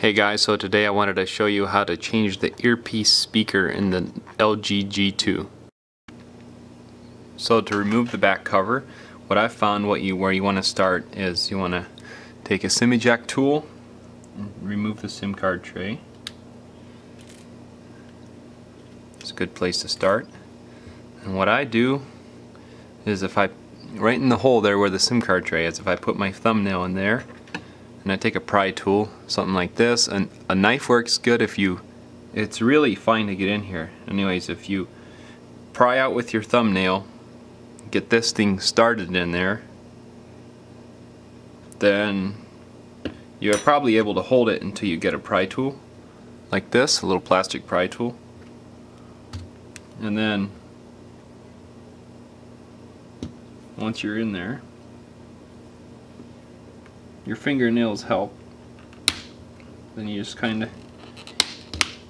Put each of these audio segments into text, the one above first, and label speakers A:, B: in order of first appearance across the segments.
A: Hey guys, so today I wanted to show you how to change the earpiece speaker in the LG G2. So to remove the back cover, what I found where you want to start is you want to take a SIM eject tool and remove the SIM card tray. It's a good place to start. And what I do is right in the hole there where the SIM card tray is, if I put my thumbnail in there and I take a pry tool, something like this, and a knife works good it's really fine to get in here. Anyways, if you pry out with your thumbnail, get this thing started in there, then you're probably able to hold it until you get a pry tool like this, a little plastic pry tool. And then once you're in there, your fingernails help. Then you just kind of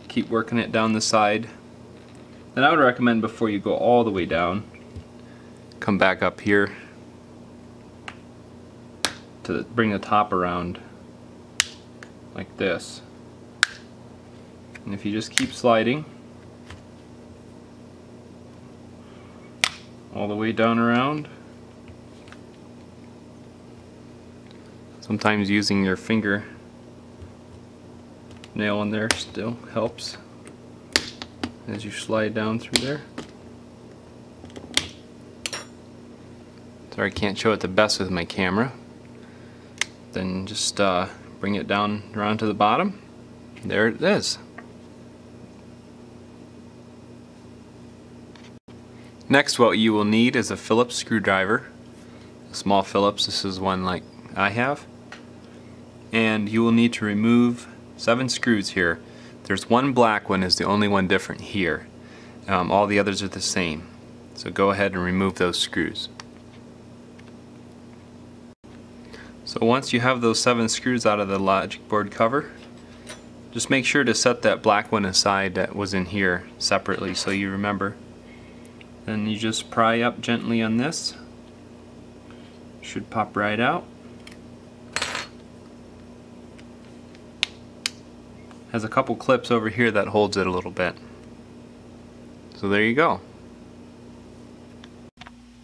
A: keep working it down the side. Then I would recommend before you go all the way down, come back up here to bring the top around like this. And if you just keep sliding all the way down around, sometimes using your finger nail in there still helps as you slide down through there. Sorry I can't show it the best with my camera. Then just bring it down around to the bottom. There it is. Next, what you will need is a Phillips screwdriver. A small Phillips, this is one like I have. And you will need to remove 7 screws here. There's one black one is the only one different here. All the others are the same. So go ahead and remove those screws. So once you have those 7 screws out of the logic board cover, just make sure to set that black one aside that was in here separately so you remember. Then you just pry up gently on this. Should pop right out. Has a couple clips over here that holds it a little bit. So there you go.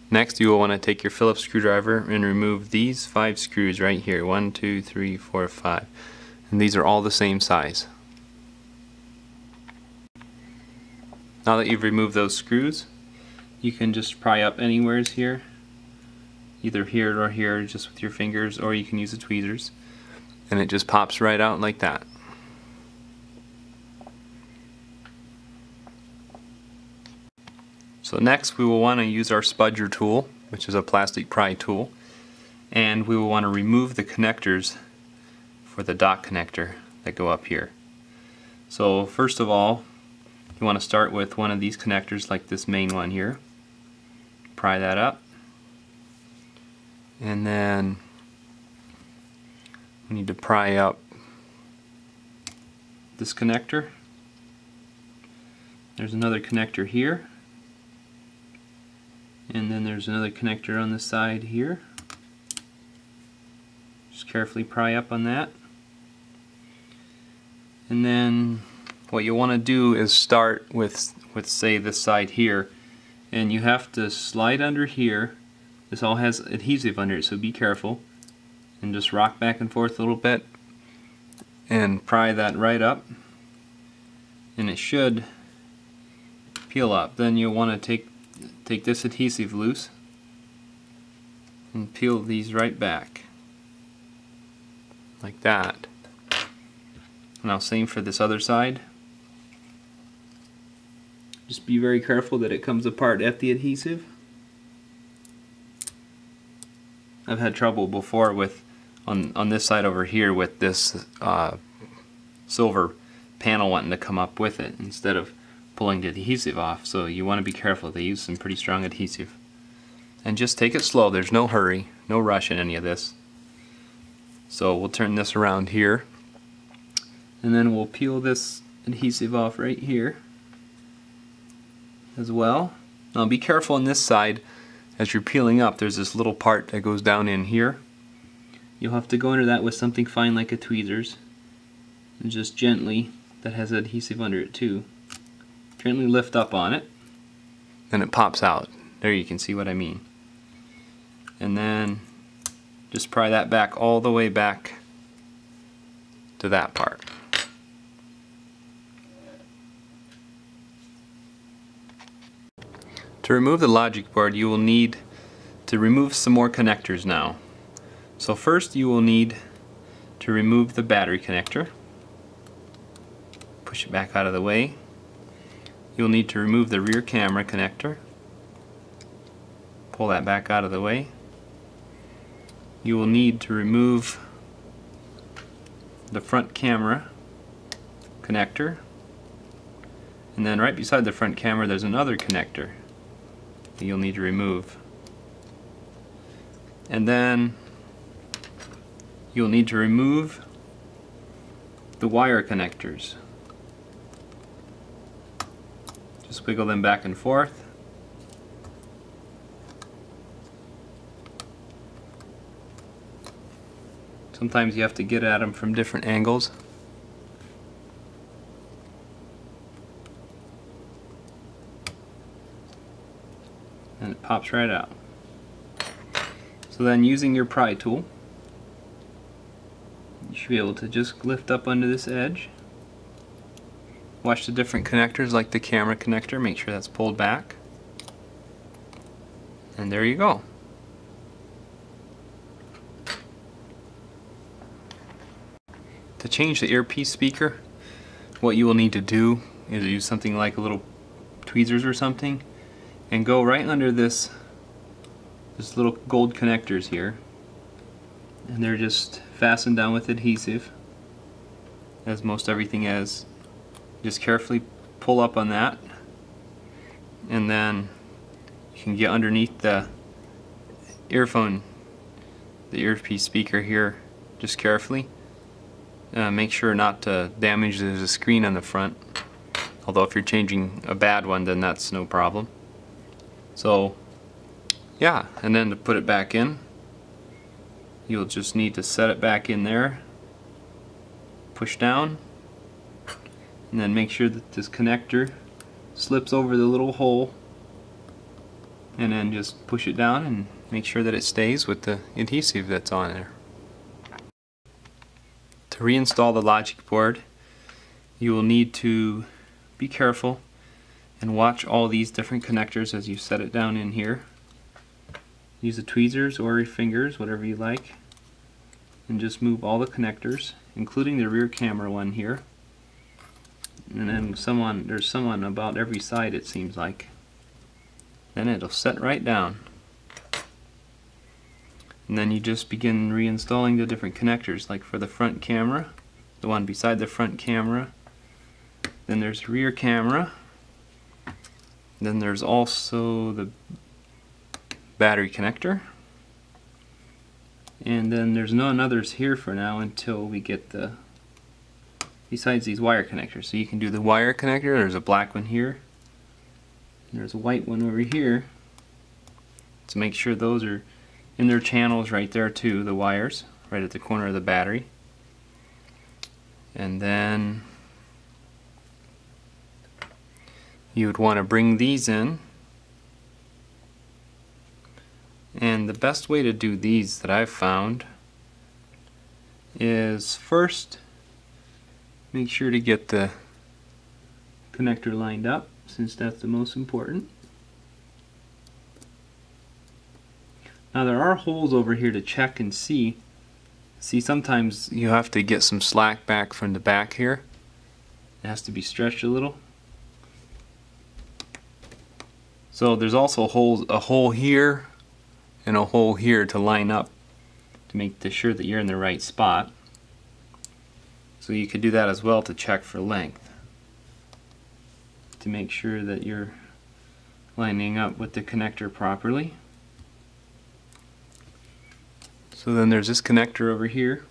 A: Next, you will want to take your Phillips screwdriver and remove these 5 screws right here. 1, 2, 3, 4, 5. And these are all the same size. Now that you've removed those screws, you can just pry up anywheres here. Either here or here, just with your fingers, or you can use the tweezers. And it just pops right out like that. So next we will want to use our spudger tool, which is a plastic pry tool, and we will want to remove the connectors for the dock connector that go up here. So first of all, you want to start with one of these connectors like this main one here. Pry that up, and then we need to pry up this connector. There's another connector here. And then there's another connector on the side here. Just carefully pry up on that. And then what you want to do is start with say this side here. And you have to slide under here. This all has adhesive under it, so be careful. And just rock back and forth a little bit. And pry that right up. And it should peel up. Then you'll want to take this adhesive loose and peel these right back like that. Now same for this other side. Just be very careful that it comes apart at the adhesive. I've had trouble before with on this side over here with this silver panel wanting to come up with it instead of pulling the adhesive off, so you want to be careful. They use some pretty strong adhesive. And just take it slow, there's no hurry, no rush in any of this. So we'll turn this around here, and then we'll peel this adhesive off right here as well. Now be careful on this side, as you're peeling up there's this little part that goes down in here. You'll have to go under that with something fine like a tweezers And just gently, that has adhesive under it too, gently lift up on it, and it pops out. There, you can see what I mean. And then just pry that back all the way back to that part. To remove the logic board, you will need to remove some more connectors now. So first you will need to remove the battery connector. Push it back out of the way. You'll need to remove the rear camera connector. Pull that back out of the way. You will need to remove the front camera connector. And then right beside the front camera there's another connector that you'll need to remove. And then you'll need to remove the wire connectors. Just wiggle them back and forth. Sometimes you have to get at them from different angles. And it pops right out. So then, using your pry tool, you should be able to just lift up under this edge. Watch the different connectors, like the camera connector, make sure that's pulled back. And there you go. To change the earpiece speaker, what you will need to do is use something like a little tweezers or something and go right under this little gold connectors here, and they're just fastened down with adhesive, as most everything is. Just carefully pull up on that, and then you can get underneath the earphone, the earpiece speaker here, just carefully. Make sure not to damage the screen on the front, although if you're changing a bad one then that's no problem. So yeah, and then to put it back in, you'll just need to set it back in there, push down, and then make sure that this connector slips over the little hole, and then just push it down and make sure that it stays with the adhesive that's on there. To reinstall the logic board, you will need to be careful and watch all these different connectors as you set it down in here. Use the tweezers or your fingers, whatever you like, and just move all the connectors, including the rear camera one here. And then there's someone about every side, it seems like. Then it'll set right down. And then you just begin reinstalling the different connectors, like for the front camera, the one beside the front camera. Then there's rear camera. Then there's also the battery connector. And then there's none others here for now until we get the, besides these wire connectors. So you can do the wire connector, there's a black one here, and there's a white one over here. So make sure those are in their channels right there too, the wires, right at the corner of the battery. And then you would want to bring these in. And the best way to do these that I've found is first make sure to get the connector lined up, since that's the most important. Now there are holes over here to check and see. See, sometimes you have to get some slack back from the back here. It has to be stretched a little. So there's also holes, a hole here and a hole here to line up to make sure that you're in the right spot. So you could do that as well to check for length, to make sure that you're lining up with the connector properly. So then there's this connector over here.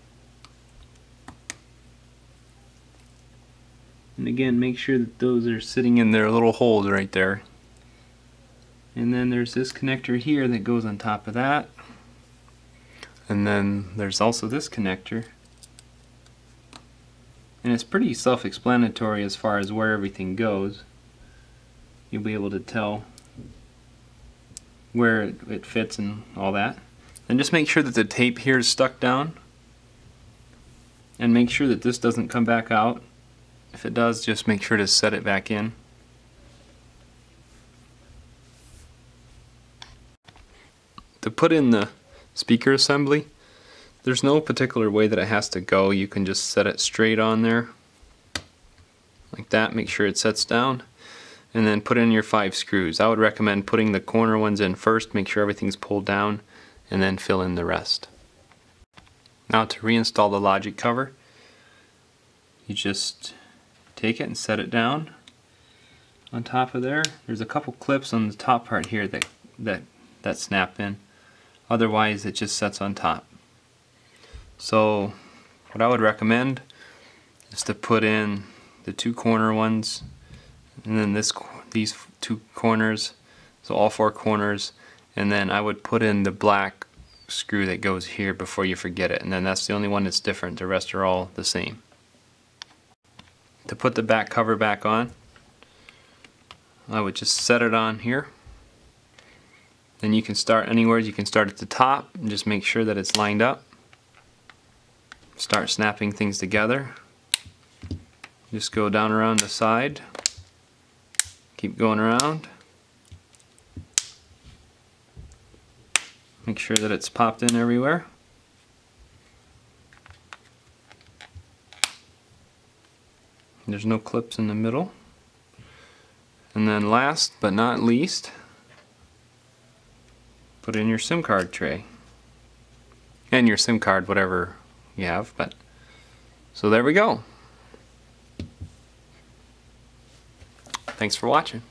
A: And again, make sure that those are sitting in their little holes right there. And then there's this connector here that goes on top of that. And then there's also this connector And it's pretty self-explanatory as far as where everything goes. You'll be able to tell where it fits and all that. And just make sure that the tape here is stuck down. And make sure that this doesn't come back out. If it does, just make sure to set it back in. To put in the speaker assembly, there's no particular way that it has to go. You can just set it straight on there like that. Make sure it sets down, and then put in your 5 screws. I would recommend putting the corner ones in first, make sure everything's pulled down, and then fill in the rest. Now to reinstall the logic cover, you just take it and set it down on top of there. There's a couple clips on the top part here that snap in. Otherwise it just sets on top. So what I would recommend is to put in the 2 corner ones, and then these 2 corners, so all 4 corners, and then I would put in the black screw that goes here before you forget it, and then that's the only one that's different. The rest are all the same. To put the back cover back on, I would just set it on here. Then you can start anywhere. You can start at the top and just make sure that it's lined up. Start snapping things together. Just go down around the side. Keep going around. Make sure that it's popped in everywhere. There's no clips in the middle. And then last but not least, put in your SIM card tray. And your SIM card, whatever you have. So there we go. Thanks for watching.